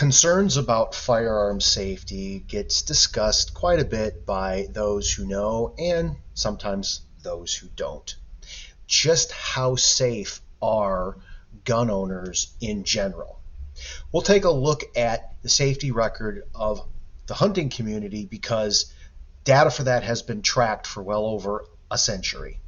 Concerns about firearm safety gets discussed quite a bit by those who know and sometimes those who don't. Just how safe are gun owners in general? We'll take a look at the safety record of the hunting community because data for that has been tracked for well over a century.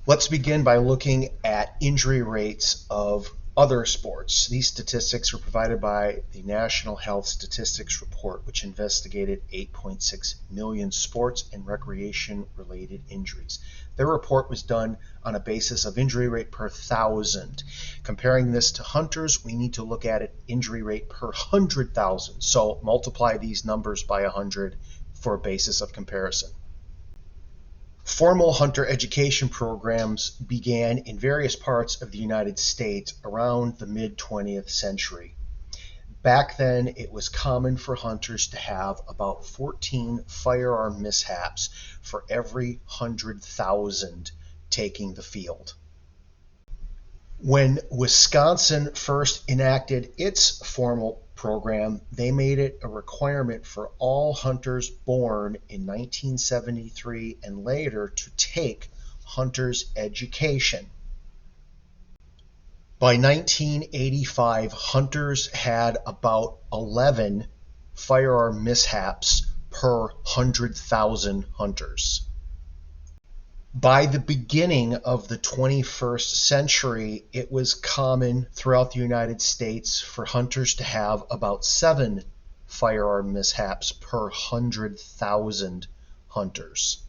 Let's begin by looking at injury rates of other sports. These statistics were provided by the National Health Statistics Report, which investigated 8.6 million sports and recreation-related injuries. Their report was done on a basis of injury rate per 1,000. Comparing this to hunters, we need to look at it injury rate per 100,000. So multiply these numbers by 100 for a basis of comparison. Formal hunter education programs began in various parts of the United States around the mid-20th century. Back then, it was common for hunters to have about 14 firearm mishaps for every 100,000 taking the field. When Wisconsin first enacted its formal program, they made it a requirement for all hunters born in 1973 and later to take hunter's education. By 1985, hunters had about 11 firearm mishaps per 100,000 hunters. By the beginning of the 21st century, it was common throughout the United States for hunters to have about 7 firearm mishaps per 100,000 hunters.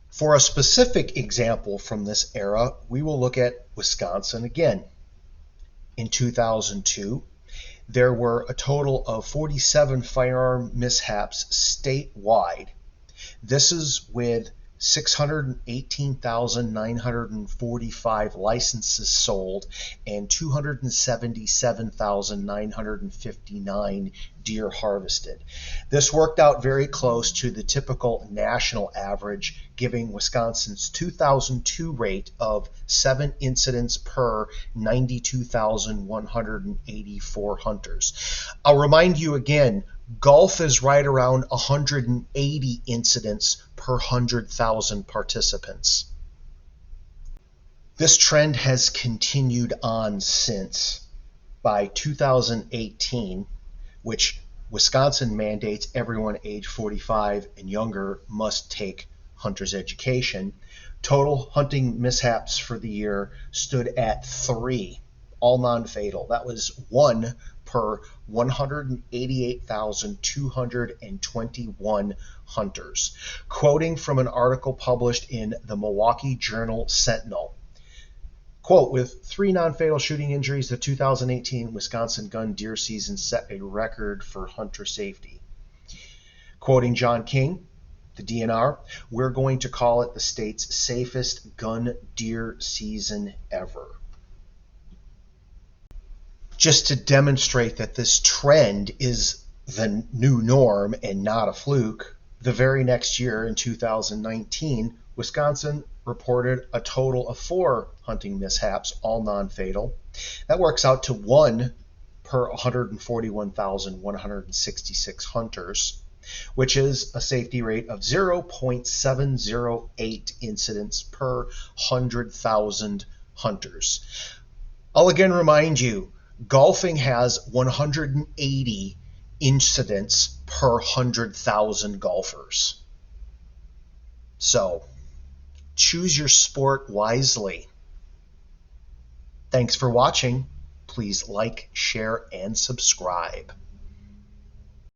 For a specific example from this era, we will look at Wisconsin again. In 2002, there were a total of 47 firearm mishaps statewide. This is with 618,945 licenses sold and 277,959 deer harvested. This worked out very close to the typical national average, giving Wisconsin's 2002 rate of 7 incidents per 92,184 hunters. I'll remind you again, golf is right around 180 incidents per 100,000 participants. This trend has continued on since. By 2018, which Wisconsin mandates everyone age 45 and younger must take hunter's education, total hunting mishaps for the year stood at 3, all non-fatal. That was 1 per 188,221 hunters. Quoting from an article published in the Milwaukee Journal Sentinel, quote, with 3 non-fatal shooting injuries, the 2018 Wisconsin gun deer season set a record for hunter safety. Quoting John King, the DNR, we're going to call it the state's safest gun deer season ever. Just to demonstrate that this trend is the new norm and not a fluke, the very next year in 2019, Wisconsin reported a total of 4 hunting mishaps, all non-fatal. That works out to 1 per 141,166 hunters, which is a safety rate of 0.708 incidents per 100,000 hunters. I'll again remind you, golfing has 180 incidents per 100,000 golfers. So, choose your sport wisely. Thanks for watching. Please like, share, and subscribe.